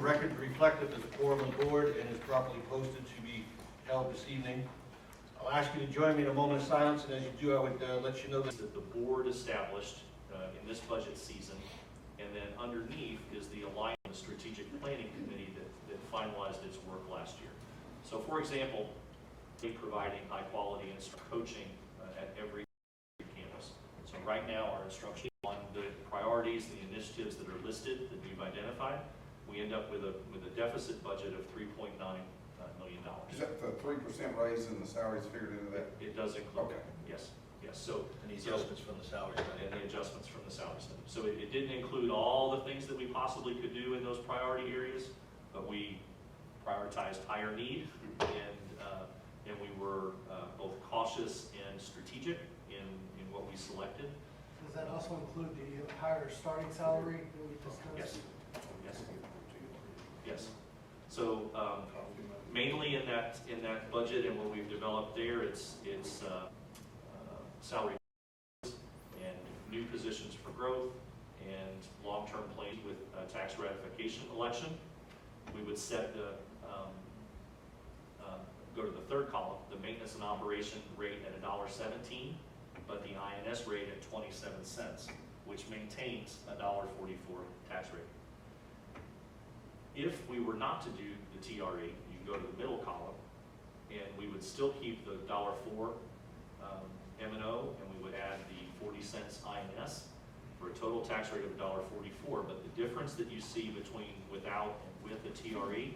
record reflected that the quorum of the board and is properly posted to be held this evening. I'll ask you to join me in a moment of silence, and as you do, I would let you know that the board established in this budget season, and then underneath is the Alliance Strategic Planning Committee that finalized its work last year. So for example, providing high quality coaching at every campus. So right now our instruction on the priorities, the initiatives that are listed that we've identified, we end up with a deficit budget of $3.9 million. Is that the 3% raise in the salaries figured into that? It does include Okay. that, yes. Yes, so and the adjustments from the salary study. and the adjustments from the salary study. So it didn't include all the things that we possibly could do in those priority areas, but we prioritized higher need, and we were both cautious and strategic in what we selected. Does that also include the higher starting salary that we discussed? Yes. Yes. So mainly in that budget and what we've developed there, it's salary and new positions for growth and long-term plans with tax ratification election. We would set the go to the third column, the maintenance and operation rate at $1.17, but the INS rate at 27 cents, which maintains a $1.44 tax rate. If we were not to do the TRE, you can go to the middle column, and we would still keep the $1.04 M&O, and we would add the 40 cents INS for a total tax rate of $1.44. But the difference that you see between without and with the TRE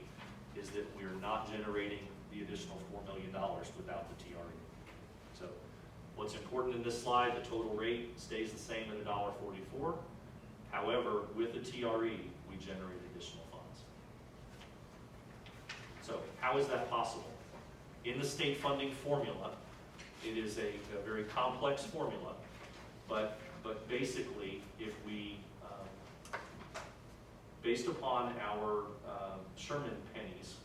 is that we are not generating the additional $4 million without the TRE. So what's important in this slide, the total rate stays the same at $1.44. However, with the TRE, we generate additional funds. So how is that possible? In the state funding formula, it is a very complex formula, but basically, if we, based upon our Sherman pennies,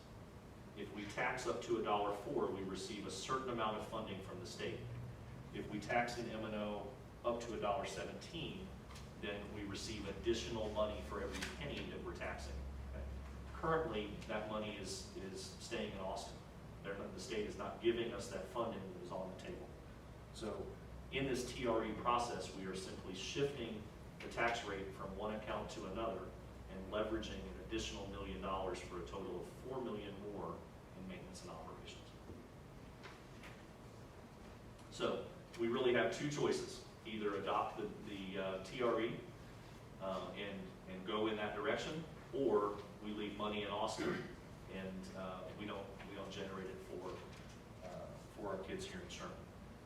if we tax up to $1.04, we receive a certain amount of funding from the state. If we tax in M&O up to $1.17, then we receive additional money for every penny that we're taxing. Okay? Currently, that money is staying in Austin. The state is not giving us that funding that is on the table. So in this TRE process, we are simply shifting the tax rate from one account to another and leveraging an additional $1 million for a total of $4 million more in maintenance and operations. So we really have two choices: either adopt the TRE and go in that direction, or we leave money in Austin and we don't generate it for our kids here in Sherman.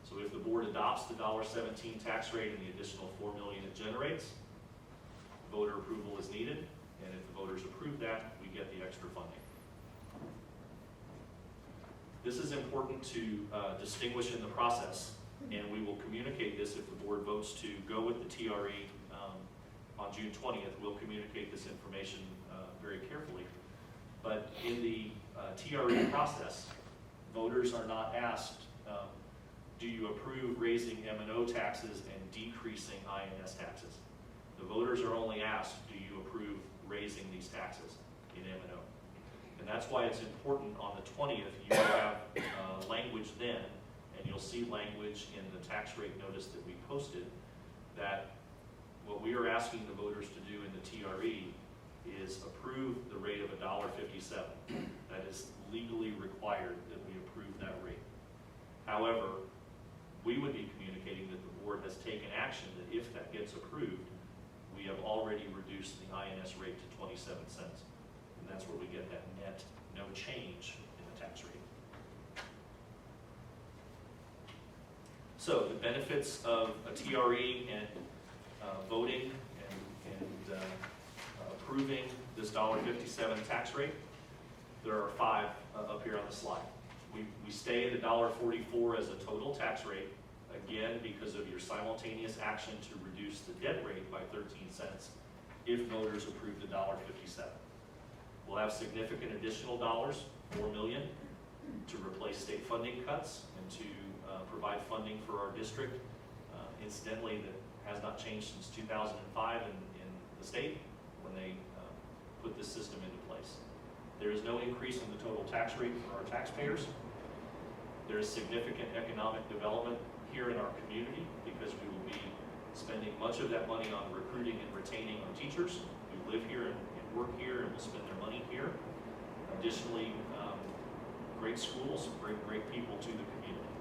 So if the board adopts the $1.17 tax rate and the additional $4 million it generates, voter approval is needed, and if the voters approve that, we get the extra funding. This is important to distinguish in the process, and we will communicate this if the board votes to go with the TRE on June 20th. We'll communicate this information very carefully. But in the TRE process, voters are not asked, do you approve raising M&O taxes and decreasing INS taxes? The voters are only asked, do you approve raising these taxes in M&O? And that's why it's important on the 20th, you have language then, and you'll see language in the tax rate notice that we posted, that what we are asking the voters to do in the TRE is approve the rate of $1.57. That is legally required that we approve that rate. However, we would be communicating that the board has taken action that if that gets approved, we have already reduced the INS rate to 27 cents. And that's where we get that net no change in the tax rate. So the benefits of a TRE and voting and approving this $1.57 tax rate, there are 5 up here on the slide. We stay at $1.44 as a total tax rate, again, because of your simultaneous action to reduce the debt rate by 13 cents if voters approve the $1.57. We'll have significant additional dollars, $4 million, to replace state funding cuts and to provide funding for our district. Incidentally, that has not changed since 2005 in the state when they put this system into place. There is no increase in the total tax rate for our taxpayers. There is significant economic development here in our community because we will be spending much of that money on recruiting and retaining our teachers who live here and work here and will spend their money here. Additionally, great schools bring great people to the community.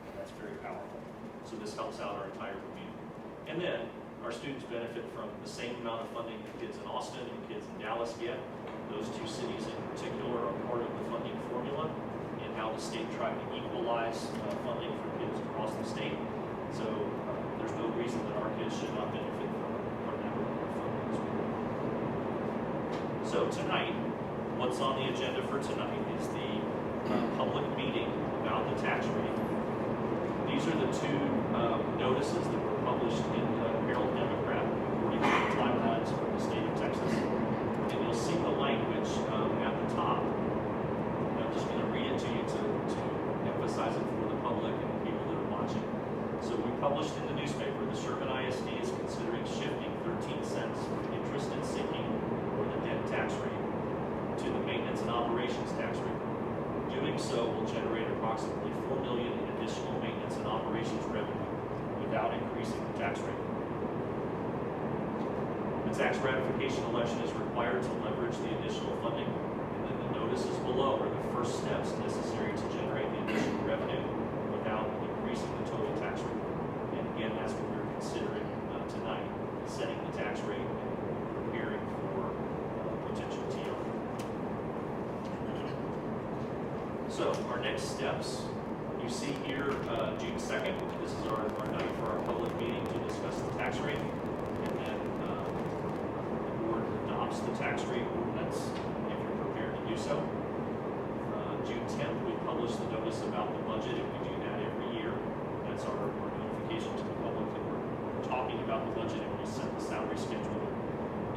And that's very powerful. So this helps out our entire community. And then our students benefit from the same amount of funding that kids in Austin and kids in Dallas get. Those two cities in particular are part of the funding formula and how the state tried to equalize funding for kids across the state. So there's no reason that our kids should not benefit from that funding as well. So tonight, what's on the agenda for tonight is the public meeting about the tax rate. These are the two notices that were published in the Herald Democrat according to the timelines from the state of Texas. And you'll see the language at the top. I'm just going to read it to you to emphasize it for the public and the people that are watching. So we published in the newspaper, the Sherman ISD is considering shifting 13 cents from interest and sinking, or the debt tax rate, to the maintenance and operations tax rate. Doing so will generate approximately $4 million in additional maintenance and operations revenue without increasing the tax rate. The tax ratification election is required to leverage the additional funding, and then the notices below are the first steps necessary to generate the additional revenue without increasing the total tax rate. And again, that's what we're considering tonight, setting the tax rate and preparing for potential TR. So our next steps, you see here June 2nd, this is our night for our public meeting to discuss the tax rate. And then the board adopts the tax rate ordinance if you're prepared to do so. June 10th, we publish the notice about the budget, and we do that every year. That's our notification to the public that we're talking about the budget, and we set the salary schedule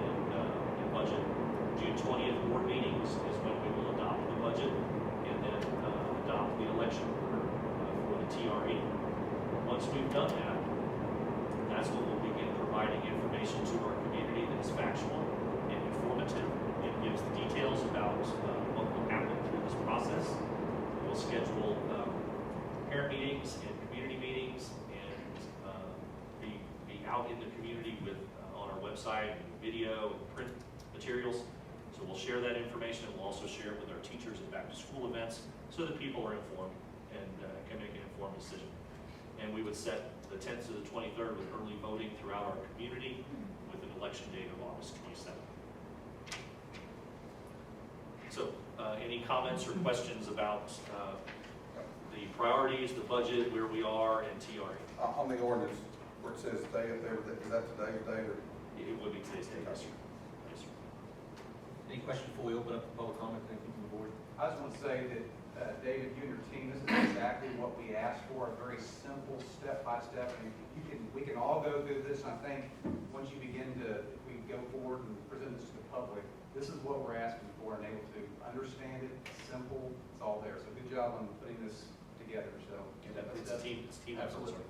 and budget. June 20th board meetings is when we will adopt the budget and then adopt the election order for the TRE. Once we've done that, that's when we'll begin providing information to our community that is factual and informative. It gives the details about what will happen through this process. We'll schedule parent meetings and community meetings and be out in the community with on our website and video and print materials. So we'll share that information, and we'll also share it with our teachers at back-to-school events so that people are informed and can make an informed decision. And we would set the 10th to the 23rd with early voting throughout our community with an election date of August 27th. So any comments or questions about the priorities, the budget, where we are, and TRE? On the ordinance, where it says day up there, is that today's date or? It would be today's date, yes, sir. Yes, sir. Any questions before we open up the public comment? Anything from the board? I just want to say that, David, you and your team, this is exactly what we asked for, a very simple step-by-step. I mean, we can all go through this, and I think once you begin to, if we go forward and present this to the public, this is what we're asking for, and able to understand it, simple, it's all there. So good job on putting this together, so. It's a team effort. Absolutely.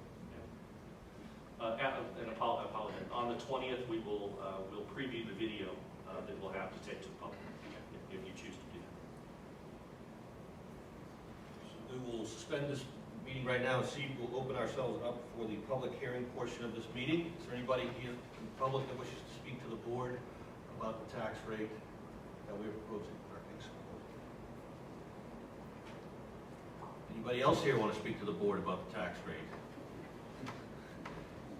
And apologize. On the 20th, we'll preview the video that we'll have to take to the public if you choose to do that. So we will suspend this meeting right now and see, we'll open ourselves up for the public hearing portion of this meeting. Is there anybody here in the public that wishes to speak to the board about the tax rate that we're proposing? Anybody else here want to speak to the board about the tax rate?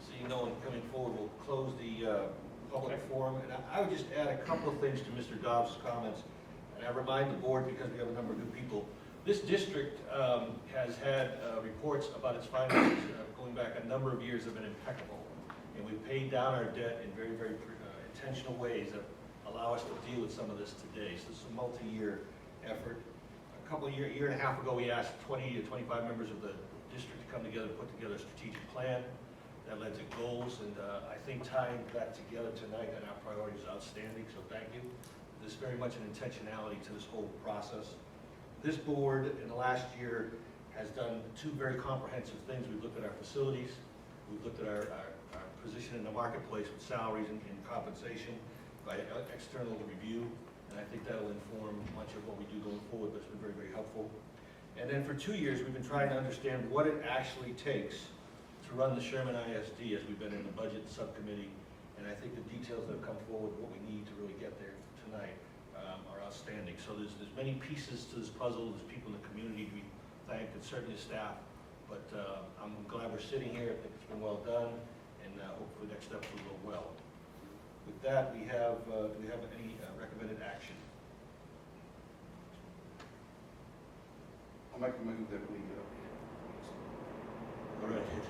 Seeing no one coming forward, we'll close the public forum. And I would just add a couple of things to Mr. Dobbs' comments. And I remind the board, because we have a number of new people, this district has had reports about its finances going back a number of years have been impeccable. And we've paid down our debt in very, very intentional ways that allow us to deal with some of this today. So this is a multi-year effort. A year and a half ago, we asked 20 to 25 members of the district to come together, put together a strategic plan that led to goals, and I think tying that together tonight and our priorities is outstanding, so thank you. There's very much an intentionality to this whole process. This board in the last year has done two very comprehensive things. We've looked at our facilities, we've looked at our position in the marketplace with salaries and compensation, by external review, and I think that'll inform much of what we do going forward, but it's been very, very helpful. And then for 2 years, we've been trying to understand what it actually takes to run the Sherman ISD, as we've been in the budget subcommittee, and I think the details that have come forward, what we need to really get there tonight, are outstanding. So there's many pieces to this puzzle. There's people in the community to be thanked, and certainly the staff. But I'm glad we're sitting here. I think it's been well done, and hopefully next steps will go well. With that, do we have any recommended action? I'll make a move that we, Go right ahead.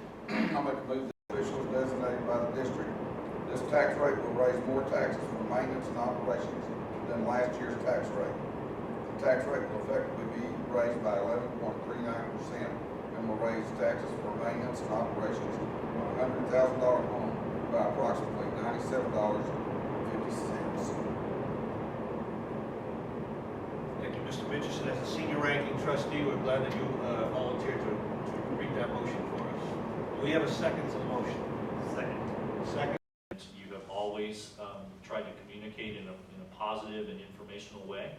I'll make a move that officials designated by the district. This tax rate will raise more taxes for maintenance and operations than last year's tax rate. The tax rate will effectively be raised by 11.39% and will raise taxes for maintenance and operations on a $100,000 home by approximately $97.50. Thank you, Mr. Mitchison. As a senior ranking trustee, we're glad that you volunteered to read that motion for us. Do we have a second to the motion? Second. Second. You have always tried to communicate in a positive and informational way,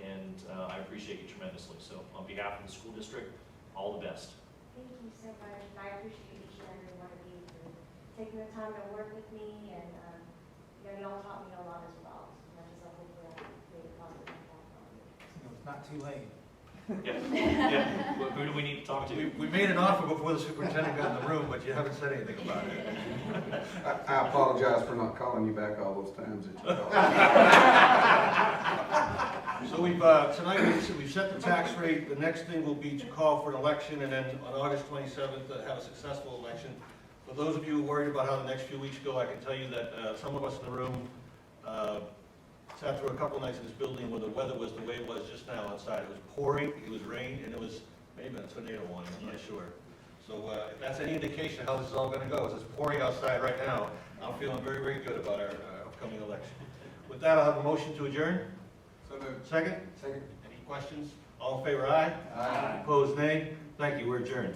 and I appreciate you tremendously. So on behalf of the school district, all the best. Thank you so much. I appreciate each and every one of you for taking the time to work with me, and y'all taught me a lot as well. So hopefully I made a positive impact on you. It's not too late. Yeah, yeah. Who do we need to talk to? We made an offer before the superintendent got in the room, but you haven't said anything about it. I apologize for not calling you back all those times that you called. So tonight we've set the tax rate. The next thing will be to call for an election, and then on August 27th, have a successful election. For those of you worried about how the next few weeks go, I can tell you that some of us in the room sat through a couple nights in this building where the weather was the way it was just now outside. It was pouring, it was rain, and it was maybe a tornado warning, I'm not sure. So if that's any indication of how this is all going to go, as it's pouring outside right now, I'm feeling very, very good about our upcoming election. With that, I'll have a motion to adjourn. So moved. Second? Second. Any questions? All in favor, aye? Aye. Opposed, nay? Thank you, we're adjourned.